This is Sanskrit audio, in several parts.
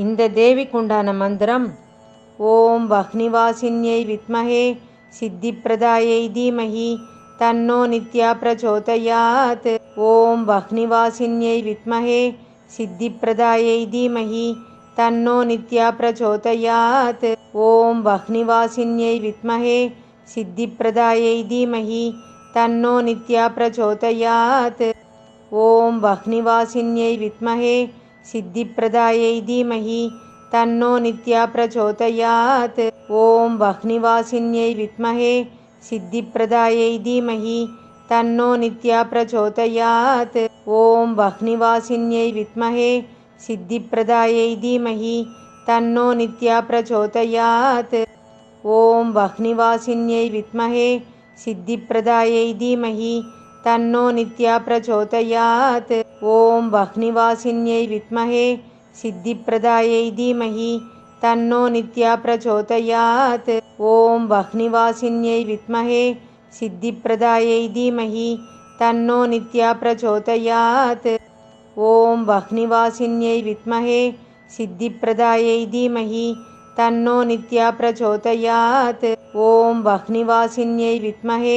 இந்த தேவிக்குண்டான மந்திரம் ஓம் வஹ்னிவாசின்யை வித்மஹே சித்திப்பிரதாயை தீமஹி தன்னோ நித்யா பிரச்சோதயாத். ஓம் வஹ்னிவாசின்யை வித்மஹே சித்திப்பிரதாயை தீமஹி தன்னோ நித்யா பிரச்சோதயாத். ஓம் வஹ்னிவாசின்யை வித்மஹே சித்திப்பிரதாயை தீமஹி தன்னோ நித்யா பிரச்சோதயாத். ஓம் வஹ்னிவாசின்யை வித்மஹே சித்திப்பிரதாயை தீமஹி தன்னோ நித்யா பிரச்சோதயாத். ஓம் வஹ்னிவாசின்யை வித்மஹே சித்திப்பிரதாயை தீமஹி தன்னோ நித்யா பிரச்சோதயாத். ஓம் வஹ்னிவாசின்யை வித்மஹே சித்திப்பிரதாயை தீமஹி தன்னோ நித்யா பிரச்சோதயாத். ஓம் வஹ்னிவாசின்யை வித்மஹே சித்திப்பிரதாயை தீமஹி तन्नो नित्या प्रचोदयात्. ओम वह्निवासिन्यै विद्महे सिद्धिप्रदायै धीमहि तन्नो नित्या प्रचोदयात्. ओम वह्निवासिन्यै विद्महे सिद्धिप्रदायै धीमहि तन्नो नित्या प्रचोदयात्. ओम वह्निवासिन्यै विद्महे सिद्धिप्रदायै धीमहि तन्नो नित्या प्रचोदयात्. ओम वह्निवासिन्यै विद्महे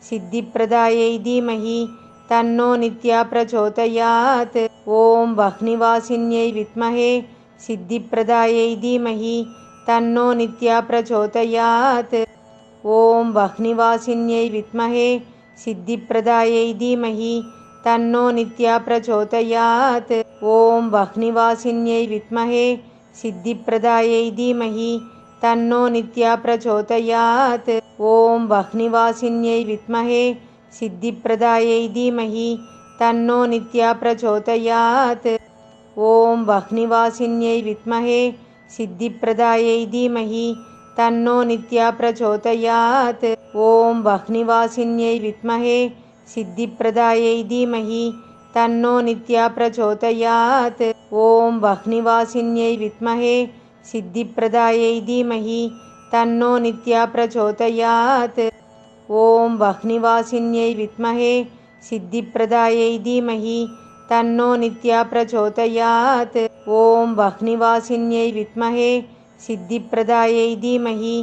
सिद्धिप्रदायै धीमहि तन्नो नित्या प्रचोदयात्. ओम वह्निवासिन्यै विद्महे सिद्धिप्रदायै धीमहि तन्नो नित्या प्रचोदयात्. ओम वह्निवासिन्यै विद्महे सिद्धिप्रदायै धीमहि तन्नो नित्या प्रचोदयात्. ओम वह्निवासिन्यै विद्महे सिद्धिप्रदायै धीमहि तन्नो नित्या प्रचोदयात्. ओम वह्निवासिन्यै विद्महे सिद्धिप्रदायै धीमहि तन्नो नित्या प्रचोदयात्. ओम वह्निवासिन्यै विद्महे सिद्धिप्रदायै धीमहि तन्नो नित्या प्रचोदयात्. ओम वह्निवासिन्यै विद्महे सिद्धिप्रदायै धीमहि तन्नो नित्या प्रचोदयात्. ओम वह्निवासिन्यै विद्महे सिद्धिप्रदायै धीमहि तन्नो नित्या प्रचोदयात्. ओम वह्निवासिन्यै विद्महे सिद्धिप्रदायै धीमहि तन्नो नित्या प्रचोदयात्. ओम वह्निवासिन्यै विद्महे सिद्धिप्रदायै धीमहि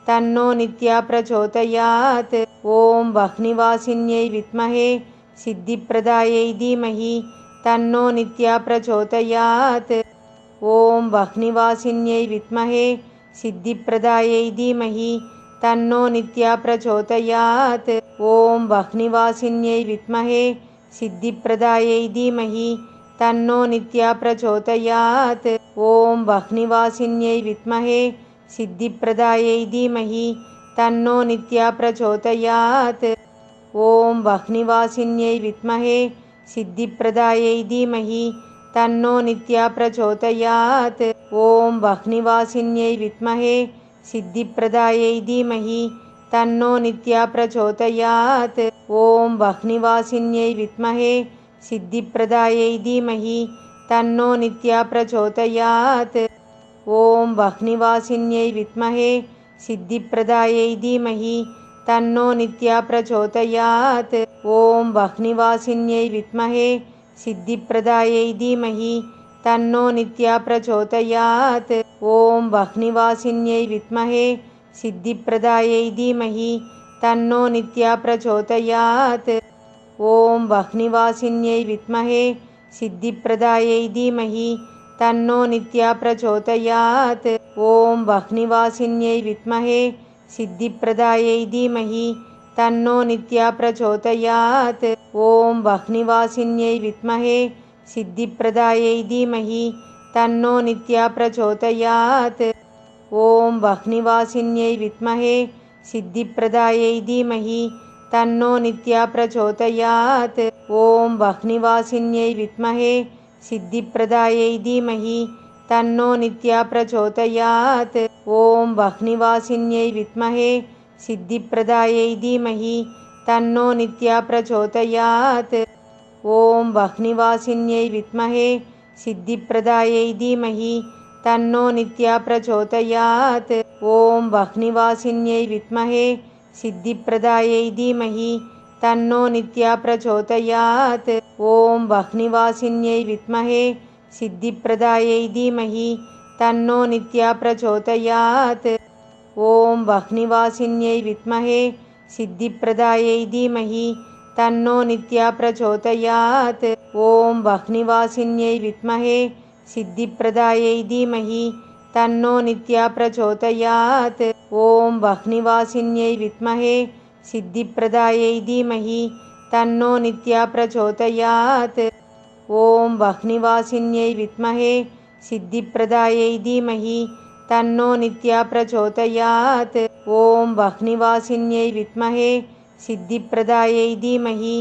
तन्नो नित्या प्रचोदयात्. ओम वह्निवासिन्यै विद्महे सिद्धिप्रदायै धीमहि तन्नो नित्या प्रचोदयात्. ओम वह्निवासिन्यै विद्महे सिद्धिप्रदायै धीमहि तन्नो नित्या प्रचोदयात्. ओम वह्निवासिन्यै विद्महे सिद्धिप्रदायै धीमहि तन्नो नित्या प्रचोदयात्. ओम वह्निवासिन्यै विद्महे सिद्धिप्रदायै धीमहि तन्नो नित्या प्रचोदयात्. ओम वह्निवासिन्यै विद्महे सिद्धिप्रदायै धीमहि तन्नो नित्या प्रचोदयात्. ओम वह्निवासिन्यै विद्महे सिद्धिप्रदायै धीमहि तन्नो नित्या प्रचोदयात्. ओम वह्निवासिन्यै विद्महे सिद्धिप्रदायै धीमहि तन्नो नित्या प्रचोदयात्. ओम वह्निवासिन्यै विद्महे सिद्धिप्रदायै धीमहि तन्नो नित्या प्रचोदयात्. ओम वह्निवासिन्यै विद्महे सिद्धिप्रदायै धीमहि तन्नो नित्या प्रचोदयात्. ओम वह्निवासिन्यै विद्महे सिद्धिप्रदायै धीमहि तन्नो नित्या प्रचोदयात्. ओम वह्निवासिन्यै विद्महे सिद्धिप्रदायै धीमहि तन्नो नित्या प्रचोदयात्. ओम वह्निवासिन्यै विद्महे सिद्धिप्रदायै धीमहि तन्नो नित्या प्रचोदयात्. ओम वह्निवासिन्यै विद्महे सिद्धिप्रदायै धीमहि तन्नो नित्या प्रचोदयात्. ओम वह्निवासिन्यै विद्महे सिद्धिप्रदायै धीमहि तन्नो नित्या प्रचोदयात्. ओम वह्निवासिन्यै विद्महे सिद्धिप्रदायै धीमहि तन्नो नित्या प्रचोदयात्. ओम वह्निवासिन्यै विद्महे सिद्धिप्रदायै धीमहि तन्नो नित्या प्रचोदयात्. ओम वह्निवासिन्यै विद्महे सिद्धिप्रदायै धीमहि तन्नो नित्या प्रचोदयात्. ओम वह्निवासिन्यै विद्महे सिद्धिप्रदायै धीमहि तन्नो नित्या प्रचोदयात्. ओम वह्निवासिन्यै विद्महे सिद्धिप्रदायै धीमहि तन्नो नित्या प्रचोदयात्। ॐ वह्निवासिन्यै विद्महे सिद्धिप्रदायै धीमहि तन्नो नित्या प्रचोदयात्। ॐ वह्निवासिन्यै विद्महे सिद्धिप्रदायै धीमहि तन्नो नित्या प्रचोदयात्। ॐ वह्निवासिन्यै विद्महे सिद्धिप्रदायै धीमहि तन्नो नित्या प्रचोदयात्। ॐ वह्निवासिन्यै विद्महे सिद्धिप्रदायै धीमहि तन्नो नित्या प्रचोदयात्। ॐ वह्निवासिन्यै विद्महे सिद्धिप्रदायै धीमहि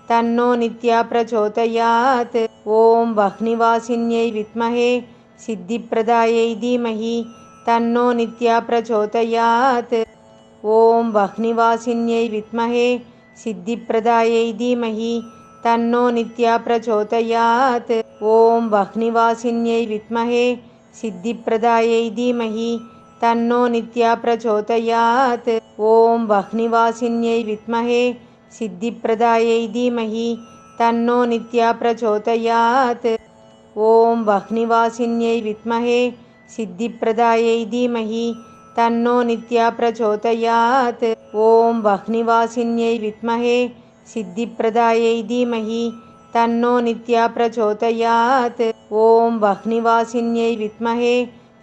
तन्नो नित्या प्रचोदयात्। ॐ वह्निवासिन्यै विद्महे सिद्धिप्रदायै धीमहि तन्नो नित्या प्रचोदयात्। ॐ वह्निवासिन्यै विद्महे सिद्धिप्रदायै धीमहि तन्नो नित्या प्रचोदयात्। ॐ वह्निवासिन्यै विद्महे सिद्धिप्रदायै धीमहि तन्नो नित्या प्रचोदयात्। ॐ वह्निवासिन्यै विद्महे सिद्धिप्रदायै धीमहि तन्नो नित्या प्रचोदयात्। ॐ वह्निवासिन्यै विद्महे सिद्धिप्रदायै धीमहि तन्नो नित्या प्रचोदयात्। ॐ वह्निवासिन्यै विद्महे सिद्धिप्रदायै धीमहि तन्नो नित्या प्रचोदयात्। ॐ वह्निवासिन्यै विद्महे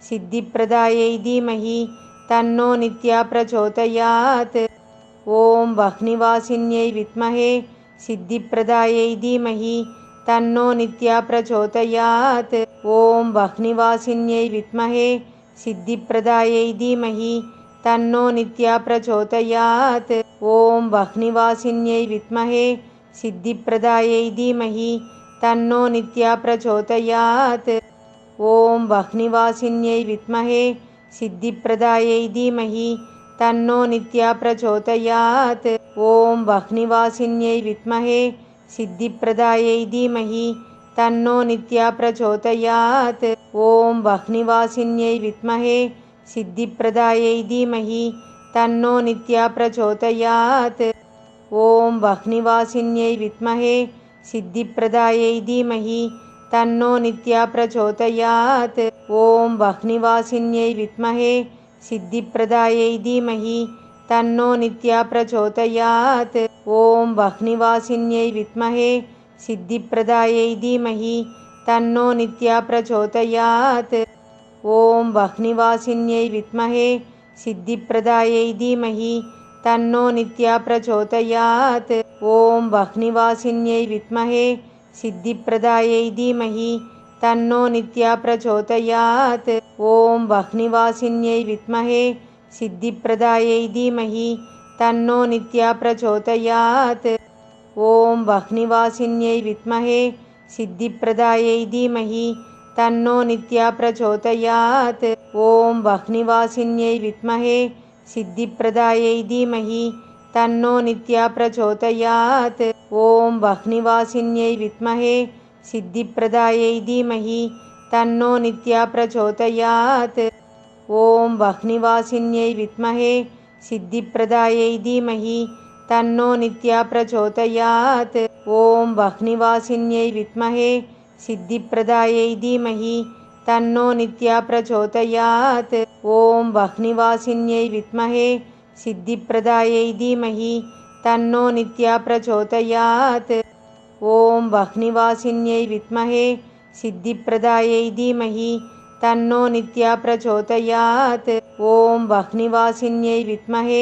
सिद्धिप्रदायै धीमहि तन्नो नित्या प्रचोदयात्। ॐ वह्निवासिन्यै विद्महे सिद्धिप्रदायै धीमहि तन्नो नित्या प्रचोदयात्। ॐ वह्निवासिन्यै विद्महे सिद्धिप्रदायै धीमहि तन्नो नित्या प्रचोदयात्। ॐ वह्निवासिन्यै विद्महे सिद्धिप्रदायै धीमहि तन्नो नित्या प्रचोदयात्। ॐ वह्निवासिन्यै विद्महे सिद्धिप्रदायै धीमहि तन्नो नित्या प्रचोदयात्। ॐ वह्निवासिन्यै विद्महे सिद्धिप्रदायै धीमहि तन्नो नित्या प्रचोदयात्। ॐ वह्निवासिन्यै विद्महे सिद्धिप्रदायै धीमहि तन्नो नित्या प्रचोदयात्। ॐ वह्निवासिन्यै विद्महे सिद्धिप्रदायै धीमहि तन्नो नित्या प्रचोदयात्। ॐ वह्निवासिन्यै विद्महे सिद्धिप्रदायै धीमहि तन्नो नित्या प्रचोदयात्। ॐ वह्निवासिन्यै विद्महे सिद्धिप्रदायै धीमहि तन्नो नित्या प्रचोदयात्। ॐ वह्निवासिन्यै विद्महे सिद्धिप्रदायै धीमहि तन्नो नित्या प्रचोदयात्। ॐ वह्निवासिन्यै विद्महे सिद्धिप्रदायै धीमहि तन्नो नित्या प्रचोदयात्। ॐ वह्निवासिन्यै विद्महे सिद्धिप्रदायै धीमहि तन्नो नित्या प्रचोदयात्। ॐ वह्निवासिन्यै विद्महे सिद्धिप्रदायै धीमहि तन्नो नित्या प्रचोदयात्। ॐ वह्निवासिन्यै विद्महे सिद्धिप्रदायै धीमहि तन्नो नित्या प्रचोदयात्। ॐ वह्निवासिन्यै विद्महे सिद्धिप्रदायै धीमहि तन्नो नित्या प्रचोदयात्। ॐ वह्निवासिन्यै विद्महे सिद्धिप्रदायै धीमहि तन्नो नित्या प्रचोदयात्। ॐ वह्निवासिन्यै विद्महे सिद्धिप्रदायै धीमहि तन्नो नित्या प्रचोदयात्। ॐ वह्निवासिन्यै विद्महे सिद्धिप्रदायै धीमहि तन्नो नित्या प्रचोदयात्। ॐ वह्निवासिन्यै विद्महे सिद्धिप्रदायै धीमहि तन्नो नित्या प्रचोदयात्। ॐ वह्निवासिन्यै विद्महे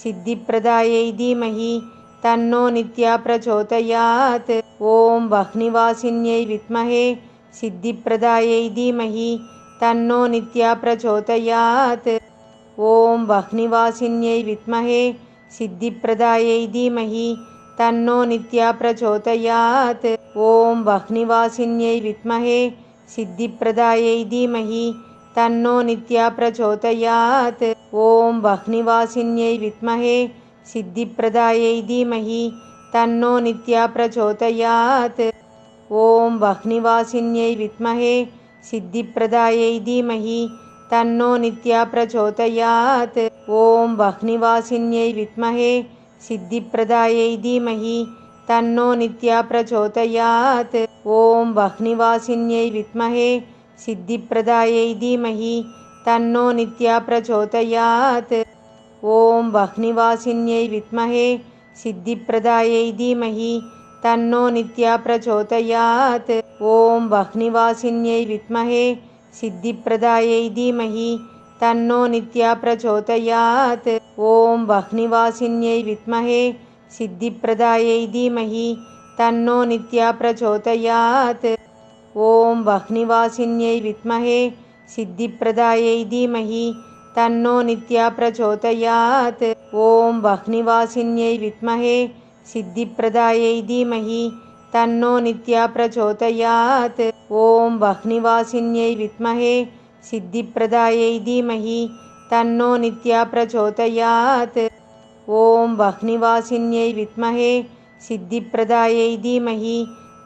सिद्धिप्रदायै धीमहि तन्नो नित्या प्रचोदयात्। ॐ वह्निवासिन्यै विद्महे सिद्धिप्रदायै धीमहि तन्नो नित्या प्रचोदयात्। ॐ वह्निवासिन्यै विद्महे सिद्धिप्रदायै धीमहि तन्नो नित्या प्रचोदयात्। ॐ वह्निवासिन्यै विद्महे सिद्धिप्रदायै धीमहि तन्नो नित्या प्रचोदयात्। ॐ वह्निवासिन्यै विद्महे सिद्धिप्रदायै धीमहि तन्नो नित्या प्रचोदयात्। ॐ वह्निवासिन्यै विद्महे सिद्धिप्रदायै धीमहि तन्नो नित्या प्रचोदयात्। ॐ वह्निवासिन्यै विद्महे सिद्धिप्रदायै धीमहि तन्नो नित्या प्रचोदयात्। ॐ वह्निवासिन्यै विद्महे सिद्धिप्रदायै धीमहि तन्नो नित्या प्रचोदयात्। ॐ वह्निवासिन्यै विद्महे सिद्धिप्रदायै धीमहि तन्नो नित्या प्रचोदयात्। ॐ वह्निवासिन्यै विद्महे सिद्धिप्रदायै धीमहि तन्नो नित्या प्रचोदयात्। ॐ वह्निवासिन्यै विद्महे सिद्धिप्रदायै धीमहि तन्नो नित्या प्रचोदयात्। ॐ वह्निवासिन्यै विद्महे सिद्धिप्रदायै धीमहि तन्नो नित्या प्रचोदयात्। ॐ वह्निवासिन्यै विद्महे सिद्धिप्रदायै धीमहि तन्नो नित्या प्रचोदयात्। ॐ वह्निवासिन्यै विद्महे सिद्धिप्रदायै धीमहि तन्नो नित्या प्रचोदयात्। ॐ वह्निवासिन्यै विद्महे सिद्धिप्रदायै धीमहि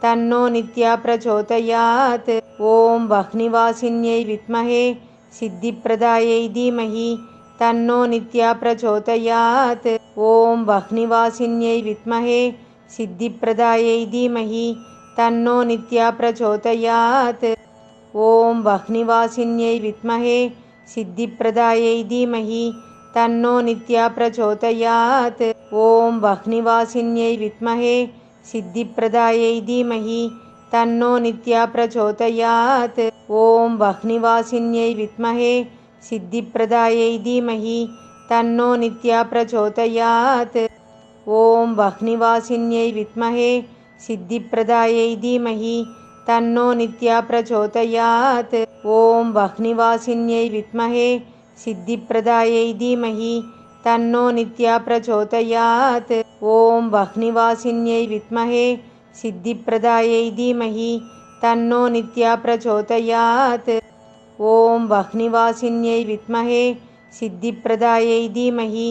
तन्नो नित्या प्रचोदयात्। ॐ वह्निवासिन्यै विद्महे सिद्धिप्रदायै धीमहि तन्नो नित्या प्रचोदयात्। ॐ वह्निवासिन्यै विद्महे सिद्धिप्रदायै धीमहि तन्नो नित्या प्रचोदयात्। ॐ वह्निवासिन्यै विद्महे सिद्धिप्रदायै धीमहि तन्नो नित्या प्रचोदयात्। ॐ वह्निवासिन्यै विद्महे सिद्धिप्रदायै धीमहि तन्नो नित्या प्रचोदयात्। ॐ वह्निवासिन्यै विद्महे सिद्धिप्रदायै धीमहि तन्नो नित्या प्रचोदयात्। ॐ वह्निवासिन्यै विद्महे सिद्धिप्रदायै धीमहि तन्नो नित्या प्रचोदयात्। ॐ वह्निवासिन्यै विद्महे सिद्धिप्रदायै धीमहि तन्नो नित्या प्रचोदयात्। ॐ वह्निवासिन्यै विद्महे सिद्धिप्रदायै धीमहि तन्नो नित्या प्रचोदयात्। ॐ वह्निवासिन्यै विद्महे सिद्धिप्रदायै धीमहि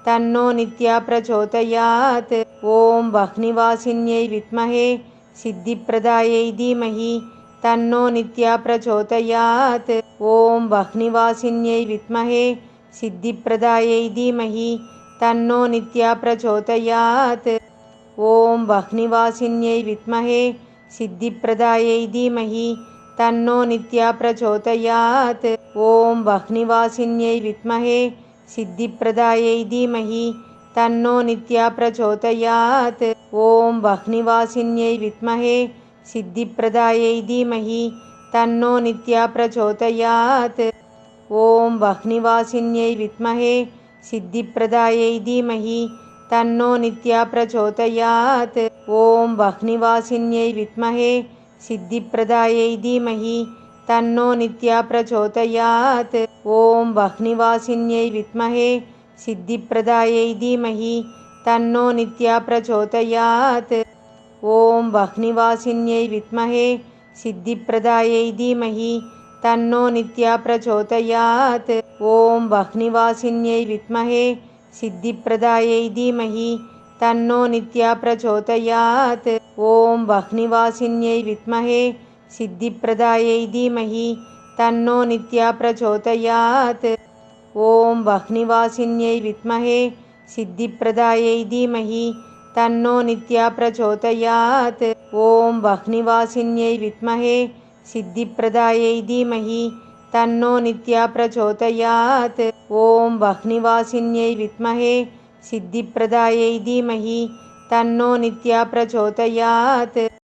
तन्नो नित्या प्रचोदयात्। ॐ वह्निवासिन्यै विद्महे सिद्धिप्रदायै धीमहि तन्नो नित्या प्रचोदयात्। ॐ वह्निवासिन्यै विद्महे सिद्धिप्रदायै धीमहि तन्नो नित्या प्रचोदयात्। ॐ वह्निवासिन्यै विद्महे सिद्धिप्रदायै धीमहि तन्नो नित्या प्रचोदयात्। ॐ वह्निवासिन्यै विद्महे सिद्धिप्रदायै धीमहि तन्नो नित्या प्रचोदयात्। ॐ वह्निवासिन्यै विद्महे सिद्धिप्रदायै धीमहि तन्नो नित्या प्रचोदयात्। ॐ वह्निवासिन्यै विद्महे सिद्धिप्रदायै धीमहि तन्नो नित्या प्रचोदयात्। ॐ वह्निवासिन्यै विद्महे सिद्धिप्रदायै धीमहि तन्नो नित्या प्रचोदयात्। ॐ वह्निवासिन्यै विद्महे सिद्धिप्रदायै धीमहि तन्नो नित्या प्रचोदयात्। ॐ वह्निवासिन्यै विद्महे सिद्धिप्रदायै धीमहि तन्नो नित्या प्रचोदयात्। ॐ वह्निवासिन्यै विद्महे सिद्धिप्रदायै धीमहि तन्नो नित्या प्रचोदयात्। ॐ वह्निवासिन्यै विद्महे सिद्धिप्रदायै धीमहि तन्नो नित्या प्रचोदयात्। ॐ वह्निवासिन्यै विद्महे सिद्धिप्रदायै धीमहि तन्नो नित्या प्रचोदयात्। ॐ वह्निवासिन्यै विद्महे सिद्धिप्रदायै धीमहि तन्नो नित्या प्रचोदयात्। ॐ वह्निवासिन्यै विद्महे सिद्धिप्रदायै धीमहि तन्नो नित्या प्रचोदयात्।